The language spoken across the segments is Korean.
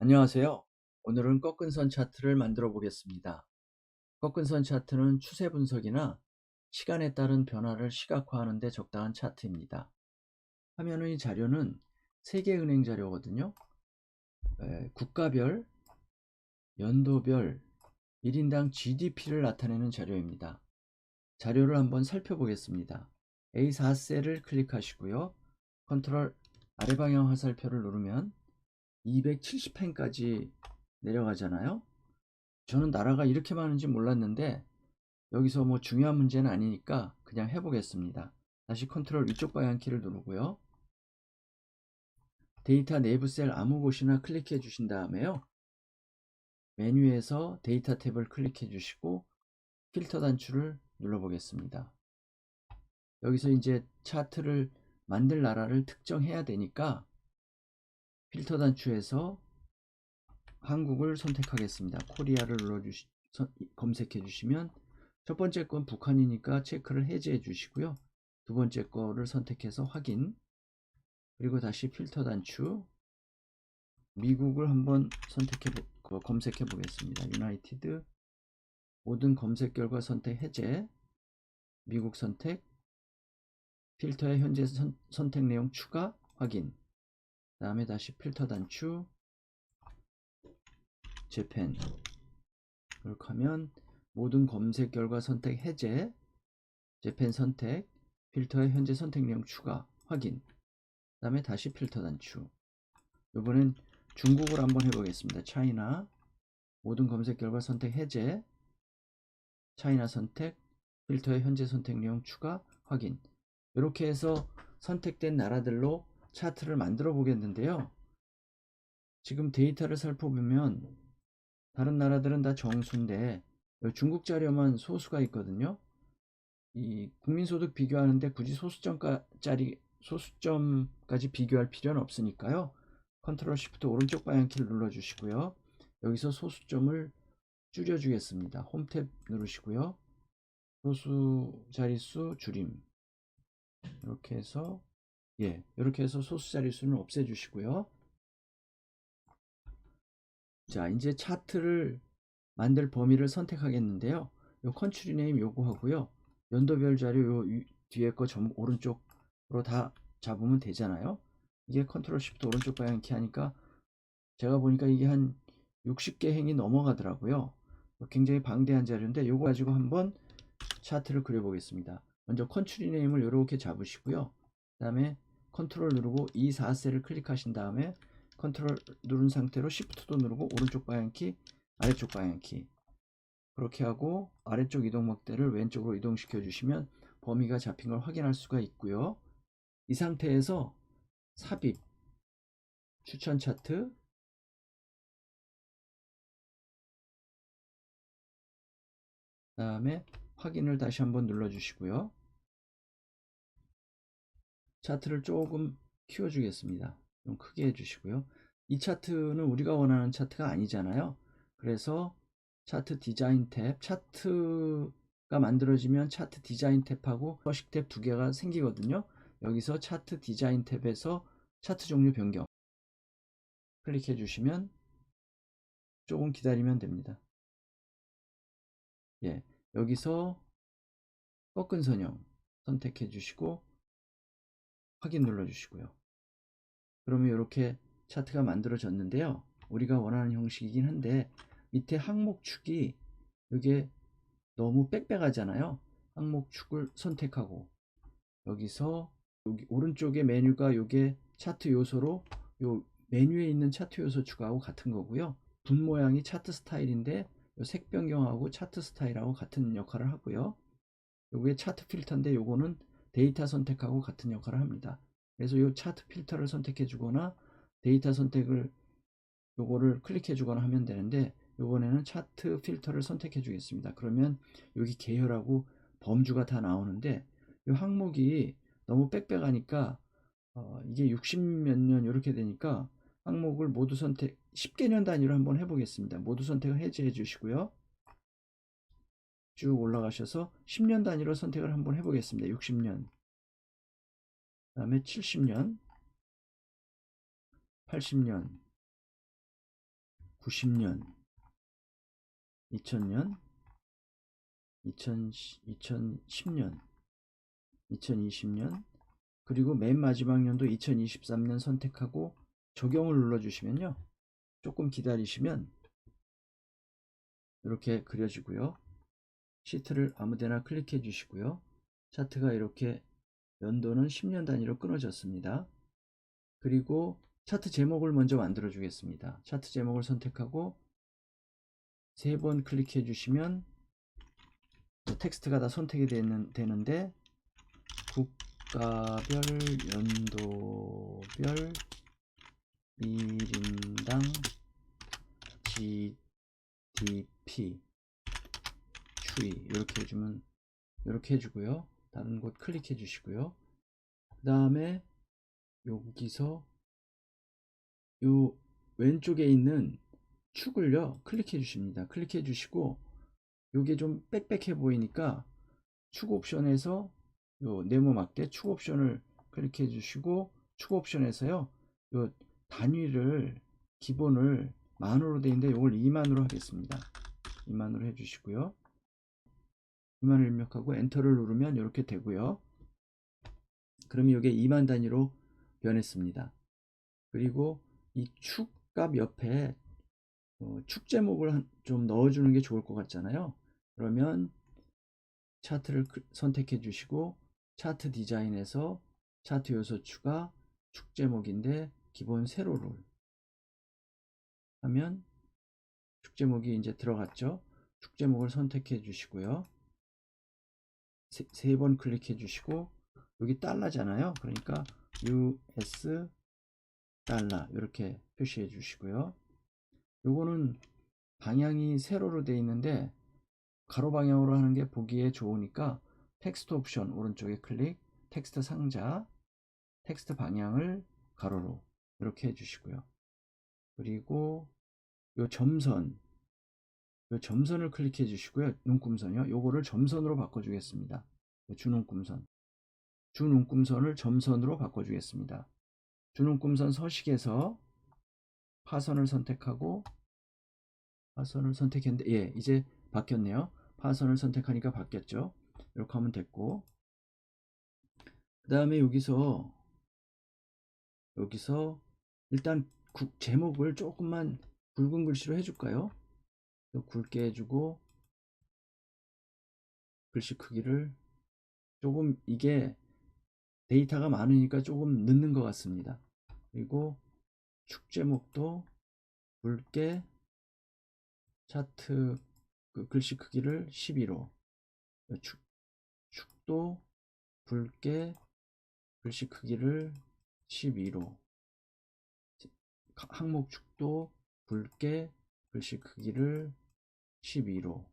안녕하세요. 오늘은 꺾은 선 차트를 만들어 보겠습니다. 꺾은 선 차트는 추세 분석이나 시간에 따른 변화를 시각화하는 데 적당한 차트입니다. 화면의 자료는 세계은행 자료거든요. 국가별, 연도별, 1인당 GDP를 나타내는 자료입니다. 자료를 한번 살펴보겠습니다. A4셀을 클릭하시고요. 컨트롤 아래 방향 화살표를 누르면 270펜까지 내려가잖아요. 저는 나라가 이렇게 많은지 몰랐는데 여기서 뭐 중요한 문제는 아니니까 그냥 해보겠습니다. 다시 컨트롤 위쪽 방향 키를 누르고요. 데이터 내부 셀 아무 곳이나 클릭해 주신 다음에요. 메뉴에서 데이터 탭을 클릭해 주시고 필터 단추를 눌러 보겠습니다. 여기서 이제 차트를 만들 나라를 특정해야 되니까 필터 단추에서 한국을 선택하겠습니다. 코리아를 검색해 주시면 첫 번째 건 북한이니까 체크를 해제해 주시고요. 두 번째 거를 선택해서 확인, 그리고 다시 필터 단추 미국을 한번 검색해 보겠습니다. 유나이티드, 모든 검색 결과 선택 해제, 미국 선택, 필터의 현재 선택 내용 추가 확인, 그 다음에 다시 필터 단추 재팬, 그렇게 하면 모든 검색 결과 선택 해제, 재팬 선택, 필터의 현재 선택 내용 추가 확인, 그 다음에 다시 필터 단추. 이번엔 중국을 한번 해보겠습니다. 차이나, 모든 검색 결과 선택 해제, 차이나 선택, 필터의 현재 선택 내용 추가 확인. 이렇게 해서 선택된 나라들로 차트를 만들어 보겠는데요. 지금 데이터를 살펴보면 다른 나라들은 다 정수인데 중국 자료만 소수가 있거든요. 이 국민소득 비교하는데 굳이 소수점까지 비교할 필요는 없으니까요. 컨트롤 쉬프트 오른쪽 방향 키를 눌러 주시고요. 여기서 소수점을 줄여 주겠습니다. 홈 탭 누르시고요. 소수 자릿수 줄임, 이렇게 해서 이렇게 해서 소수 자릿수는 없애 주시고요. 자, 이제 차트를 만들 범위를 선택하겠는데요. 요 컨트리 네임 요거 하고요. 연도별 자료 요 뒤에 거 오른쪽으로 다 잡으면 되잖아요. 이게 컨트롤 쉬프트 오른쪽 방향 키 하니까 제가 보니까 이게 한 60개 행이 넘어가더라고요. 굉장히 방대한 자료인데 요거 가지고 한번 차트를 그려 보겠습니다. 먼저 컨트리 네임을 이렇게 잡으시고요. 그 다음에 컨트롤 누르고 이 4셀을 클릭하신 다음에 컨트롤 누른 상태로 쉬프트도 누르고 오른쪽 방향키, 아래쪽 방향키, 그렇게 하고 아래쪽 이동 막대를 왼쪽으로 이동시켜 주시면 범위가 잡힌 걸 확인할 수가 있고요. 이 상태에서 삽입, 추천 차트, 그 다음에 확인을 다시 한번 눌러 주시고요. 차트를 조금 키워 주겠습니다. 좀 크게 해 주시고요. 이 차트는 우리가 원하는 차트가 아니잖아요. 그래서 차트 디자인 탭, 차트가 만들어지면 차트 디자인 탭하고 서식 탭 두 개가 생기거든요. 여기서 차트 디자인 탭에서 차트 종류 변경 클릭해 주시면 조금 기다리면 됩니다. 여기서 꺾은 선형 선택해 주시고 확인 눌러 주시고요. 그러면 이렇게 차트가 만들어졌는데요. 우리가 원하는 형식이긴 한데 밑에 항목축이 이게 너무 빽빽하잖아요. 항목축을 선택하고 여기서 여기 오른쪽에 메뉴가 요게 차트 요소로 요 메뉴에 있는 차트 요소 추가하고 같은 거고요. 분 모양이 차트 스타일인데 요 색 변경하고 차트 스타일하고 같은 역할을 하고요. 요게 차트 필터인데 요거는 데이터 선택하고 같은 역할을 합니다. 그래서 요 차트 필터를 선택해 주거나 데이터 선택을 요거를 클릭해 주거나 하면 되는데 요번에는 차트 필터를 선택해 주겠습니다. 그러면 여기 계열하고 범주가 다 나오는데 요 항목이 너무 빽빽하니까 이게 60 몇 년 이렇게 되니까 항목을 모두 선택 10개년 단위로 한번 해보겠습니다. 모두 선택을 해제해 주시고요. 쭉 올라가셔서 10년 단위로 선택을 한번 해보겠습니다. 60년, 그 다음에 70년, 80년, 90년, 2000년, 2010년, 2020년, 그리고 맨 마지막 연도 2023년 선택하고 적용을 눌러주시면요. 조금 기다리시면 이렇게 그려지고요. 시트를 아무데나 클릭해 주시고요. 차트가 이렇게 연도는 10년 단위로 끊어졌습니다. 그리고 차트 제목을 먼저 만들어 주겠습니다. 차트 제목을 선택하고 3번 클릭해 주시면 텍스트가 다 선택이 되는데 국가별 연도별 1인당 GDP 추이 이렇게 해주면 이렇게 해주고요. 다른 곳 클릭해 주시고요. 그 다음에 여기서 요 왼쪽에 있는 축을요 클릭해 주십니다. 클릭해 주시고 요게 좀 빽빽해 보이니까 축 옵션에서 요 네모 막대 축 옵션을 클릭해 주시고 축 옵션에서요 요 단위를 기본을 만으로 되어 있는데 요걸 2만으로 하겠습니다. 2만으로 해 주시고요. 2만을 입력하고 엔터를 누르면 이렇게 되고요. 그러면 이게 2만 단위로 변했습니다. 그리고 이 축값 옆에 축 제목을 좀 넣어주는 게 좋을 것 같잖아요. 그러면 차트를 선택해 주시고 차트 디자인에서 차트 요소 추가 축 제목인데 기본 세로를 하면 축 제목이 이제 들어갔죠. 축 제목을 선택해 주시고요. 세 번 클릭해 주시고 여기 달러잖아요. 그러니까 US 달러 이렇게 표시해 주시고요. 요거는 방향이 세로로 되어 있는데 가로 방향으로 하는 게 보기에 좋으니까 텍스트 옵션 오른쪽에 클릭, 텍스트 상자, 텍스트 방향을 가로로 이렇게 해주시고요. 그리고 요 점선을 클릭해 주시고요. 눈금선이요. 요거를 점선으로 바꿔주겠습니다. 주눈금선을 점선으로 바꿔주겠습니다. 주눈금선 서식에서 파선을 선택하고 파선을 선택했는데 예 이제 바뀌었네요. 파선을 선택하니까 바뀌었죠. 이렇게 하면 됐고 그 다음에 여기서 일단 제목을 조금만 굵은 글씨로 해줄까요? 굵게 해주고 글씨 크기를 조금 이게 데이터가 많으니까 조금 늦는 것 같습니다. 그리고 축 제목도 굵게 차트 글씨 크기를 12로 축도 굵게 글씨 크기를 12로 항목 축도 굵게 글씨 크기를 12로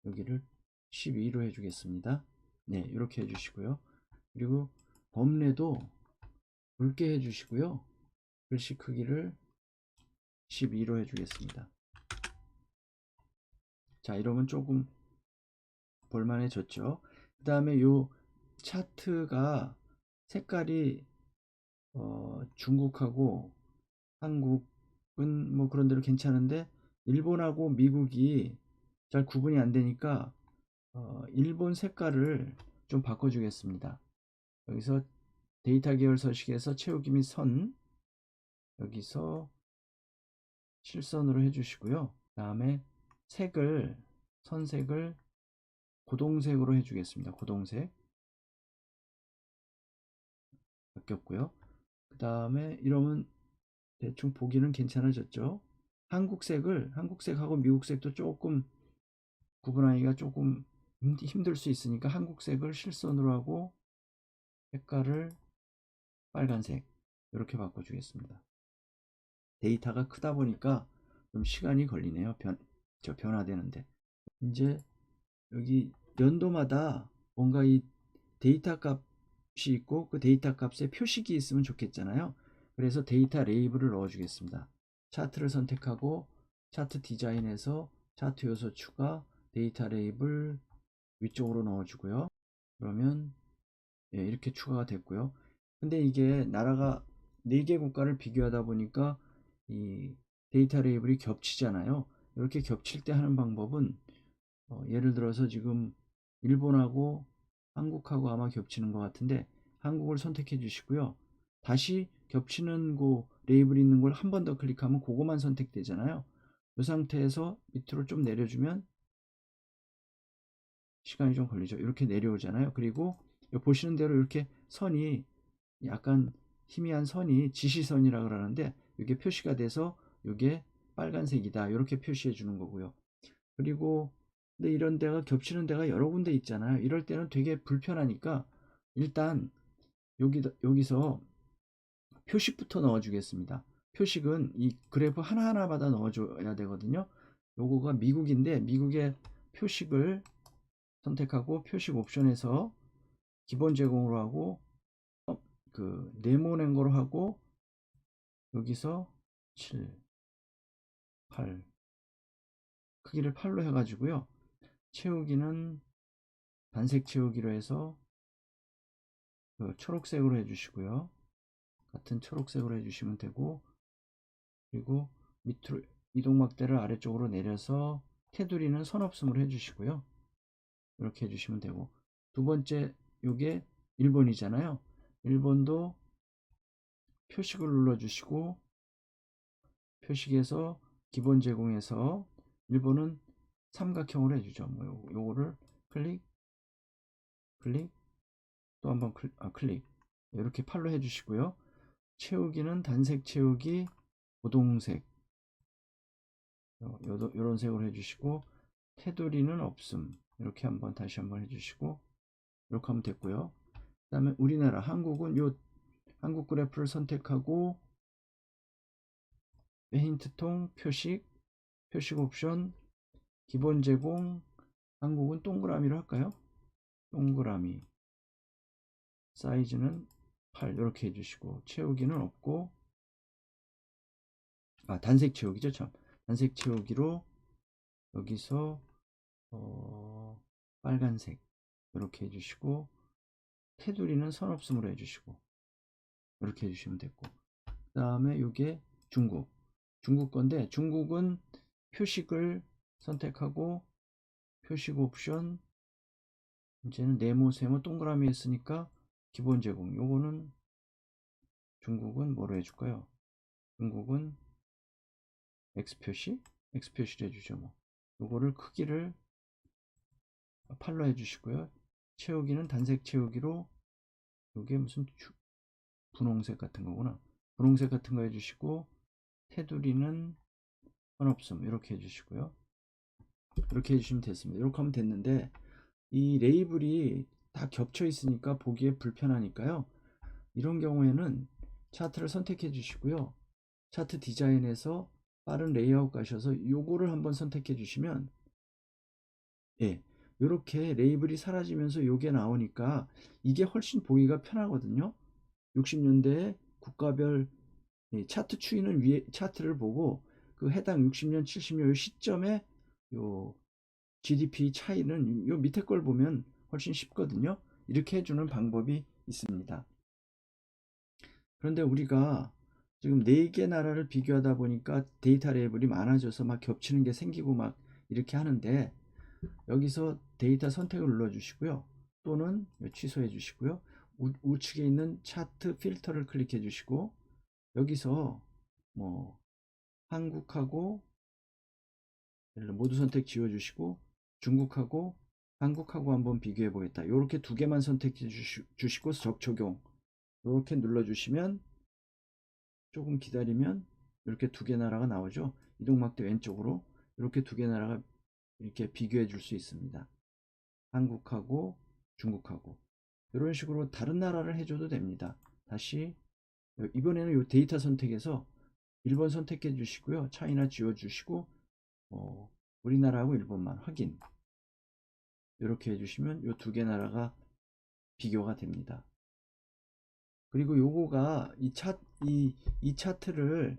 여기를 12로 해주겠습니다. 네 이렇게 해주시고요. 그리고 범례도 굵게 해주시고요. 글씨 크기를 12로 해주겠습니다. 자 이러면 조금 볼만해졌죠. 그 다음에 요 차트가 색깔이 중국하고 한국은 뭐 그런 대로 괜찮은데 일본하고 미국이 잘 구분이 안 되니까 일본 색깔을 좀 바꿔주겠습니다. 여기서 데이터 계열 서식에서 채우기 및 선 여기서 실선으로 해주시고요. 그 다음에 선색을 고동색으로 해주겠습니다. 고동색 바뀌었고요. 그 다음에 이러면 대충 보기는 괜찮아졌죠. 한국색하고 미국색도 조금 구분하기가 조금 힘들 수 있으니까 한국색을 실선으로 하고 색깔을 빨간색 이렇게 바꿔주겠습니다. 데이터가 크다 보니까 좀 시간이 걸리네요. 변화되는데 이제 여기 연도마다 뭔가 이 데이터 값이 있고 그 데이터 값에 표식이 있으면 좋겠잖아요. 그래서 데이터 레이블을 넣어 주겠습니다. 차트를 선택하고 차트 디자인에서 차트 요소 추가 데이터 레이블 위쪽으로 넣어 주고요. 그러면 예, 이렇게 추가가 됐고요. 근데 이게 나라가 4개 국가를 비교하다 보니까 이 데이터 레이블이 겹치잖아요. 이렇게 겹칠 때 하는 방법은 예를 들어서 지금 일본하고 한국하고 아마 겹치는 것 같은데 한국을 선택해 주시고요. 다시 겹치는 그 레이블 있는 걸 한 번 더 클릭하면 그거만 선택되잖아요. 이 상태에서 밑으로 좀 내려주면 시간이 좀 걸리죠. 이렇게 내려오잖아요. 그리고 보시는 대로 이렇게 선이 약간 희미한 선이 지시선이라 그러는데 이게 표시가 돼서 이게 빨간색이다 이렇게 표시해 주는 거고요. 그리고 근데 이런 데가 겹치는 데가 여러 군데 있잖아요. 이럴 때는 되게 불편하니까 일단 여기서 표식부터 넣어 주겠습니다. 표식은 이 그래프 하나하나마다 넣어 줘야 되거든요. 요거가 미국인데 미국의 표식을 선택하고 표식 옵션에서 기본 제공으로 하고 그 네모낸 거로 하고 여기서 7, 8 크기를 8로 해가지고요. 채우기는 단색 채우기로 해서 그 초록색으로 해주시고요. 같은 초록색으로 해주시면 되고 그리고 밑으로 이동막대를 아래쪽으로 내려서 테두리는 선 없음으로 해주시고요. 이렇게 해주시면 되고 두 번째 요게 1번이잖아요. 1번도 표식을 눌러주시고 표식에서 기본 제공해서 1번은 삼각형으로 해주죠. 뭐 요거를 클릭 클릭 또 한번 클릭 이렇게 팔로 해주시고요. 채우기는 단색 채우기 고동색 요런 색으로 해주시고 테두리는 없음 이렇게 한번 다시 한번 해주시고 이렇게 하면 됐고요. 그 다음에 우리나라 한국은 요 한국 그래프를 선택하고 힌트통 표식 옵션 기본 제공 한국은 동그라미로 할까요? 동그라미 사이즈는 8 이렇게 해주시고 채우기는 없고 단색 채우기죠 참 단색 채우기로 여기서 빨간색 이렇게 해주시고 테두리는 선 없음으로 해주시고 이렇게 해주시면 됐고 그 다음에 이게 중국 건데 중국은 표식을 선택하고 표식 옵션 이제는 네모 세모 동그라미 했으니까 기본 제공 요거는 중국은 뭐로 해줄까요? 중국은 X 표시를 해주죠. 뭐 요거를 크기를 8로 해주시고요. 채우기는 단색 채우기로 요게 무슨 분홍색 같은 거구나. 분홍색 같은 거 해주시고 테두리는 선 없음 이렇게 해주시고요. 이렇게 해주시면 됐습니다. 이렇게 하면 됐는데 이 레이블이 다 겹쳐 있으니까 보기에 불편하니까요. 이런 경우에는 차트를 선택해 주시고요. 차트 디자인에서 빠른 레이아웃 가셔서 요거를 한번 선택해 주시면 예, 이렇게 레이블이 사라지면서 요게 나오니까 이게 훨씬 보기가 편하거든요. 60년대 국가별 차트 추이는 위에 차트를 보고 그 해당 60년, 70년 시점에 요 GDP 차이는 요 밑에 걸 보면 훨씬 쉽거든요. 이렇게 해주는 방법이 있습니다. 그런데 우리가 지금 4개 나라를 비교하다 보니까 데이터 레이블이 많아져서 막 겹치는 게 생기고 막 이렇게 하는데 여기서 데이터 선택을 눌러 주시고요. 또는 취소해 주시고요. 우측에 있는 차트 필터를 클릭해 주시고 여기서 뭐 한국하고 모두 선택 지워 주시고 중국하고 한국하고 한번 비교해 보겠다. 이렇게 두 개만 선택해 주시고 적용 이렇게 눌러 주시면 조금 기다리면 이렇게 두 개 나라가 나오죠. 이동막대 왼쪽으로 이렇게 두 개 나라가 이렇게 비교해 줄 수 있습니다. 한국하고 중국하고 이런 식으로 다른 나라를 해줘도 됩니다. 다시 이번에는 이 데이터 선택에서 1번 선택해 주시고요. 차이나 지워 주시고 우리나라하고 일본만 확인 이렇게 해주시면 이 두 개 나라가 비교가 됩니다. 그리고 요거가 이 차트를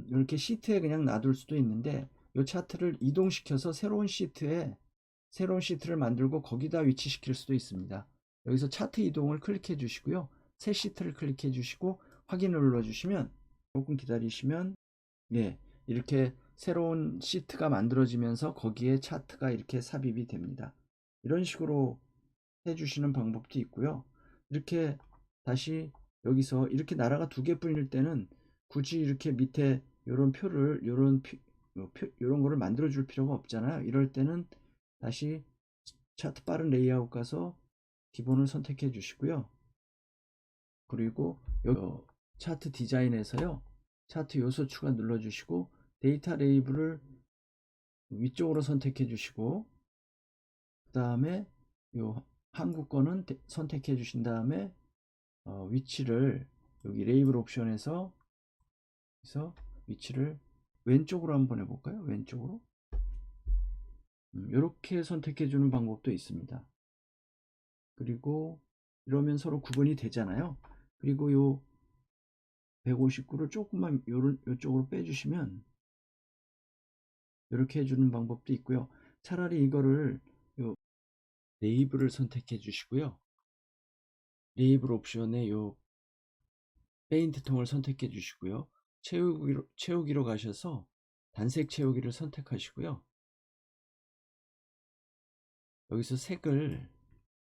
이렇게 시트에 그냥 놔둘 수도 있는데 이 차트를 이동시켜서 새로운 시트를 만들고 거기다 위치시킬 수도 있습니다. 여기서 차트 이동을 클릭해 주시고요. 새 시트를 클릭해 주시고 확인을 눌러 주시면 조금 기다리시면 예, 이렇게 새로운 시트가 만들어지면서 거기에 차트가 이렇게 삽입이 됩니다. 이런 식으로 해주시는 방법도 있고요. 이렇게 다시 여기서 이렇게 나라가 두 개뿐일 때는 굳이 이렇게 밑에 이런 표를 요런 거를 만들어 줄 필요가 없잖아요. 이럴 때는 다시 차트 빠른 레이아웃 가서 기본을 선택해 주시고요. 그리고 여기 차트 디자인에서요, 차트 요소 추가 눌러 주시고 데이터 레이블을 위쪽으로 선택해 주시고, 그 다음에 요 한국 거는 선택해 주신 다음에 위치를 여기 레이블 옵션에서 위치를 왼쪽으로 한번 해볼까요? 왼쪽으로 이렇게 선택해 주는 방법도 있습니다. 그리고 이러면 서로 구분이 되잖아요. 그리고 요 159를 조금만 요쪽으로 빼주시면 이렇게 해주는 방법도 있고요. 차라리 이거를 요 레이블을 선택해 주시고요. 레이블 옵션에 요 페인트 통을 선택해 주시고요. 채우기로 가셔서 단색 채우기를 선택하시고요. 여기서 색을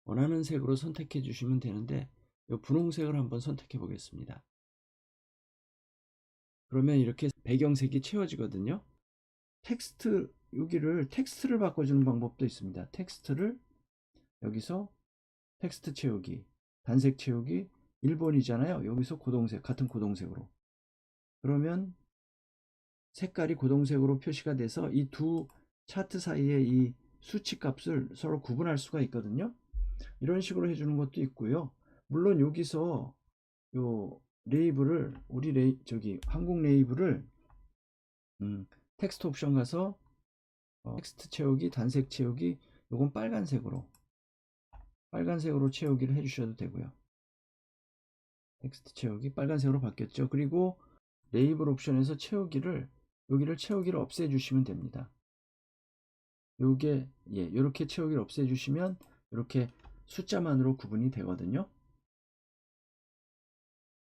원하는 색으로 선택해 주시면 되는데 요 분홍색을 한번 선택해 보겠습니다. 그러면 이렇게 배경색이 채워지거든요. 여기를 텍스트를 바꿔주는 방법도 있습니다. 텍스트를 여기서 텍스트 채우기, 단색 채우기 1번이잖아요. 여기서 고동색, 같은 고동색으로. 그러면 색깔이 고동색으로 표시가 돼서 이 두 차트 사이에 이 수치 값을 서로 구분할 수가 있거든요. 이런 식으로 해주는 것도 있고요. 물론 여기서 요 레이블을 한국 레이블을 텍스트 옵션 가서 텍스트 채우기, 단색 채우기, 요건 빨간색으로 채우기를 해주셔도 되고요. 텍스트 채우기 빨간색으로 바뀌었죠. 그리고 레이블 옵션에서 여기를 채우기를 없애주시면 됩니다. 이렇게 채우기를 없애주시면 이렇게 숫자만으로 구분이 되거든요.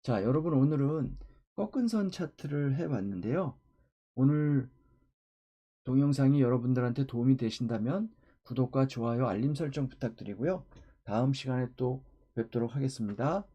자, 여러분 오늘은 꺾은 선 차트를 해봤는데요. 오늘 동영상이 여러분들한테 도움이 되신다면 구독과 좋아요, 알림 설정 부탁드리고요. 다음 시간에 또 뵙도록 하겠습니다.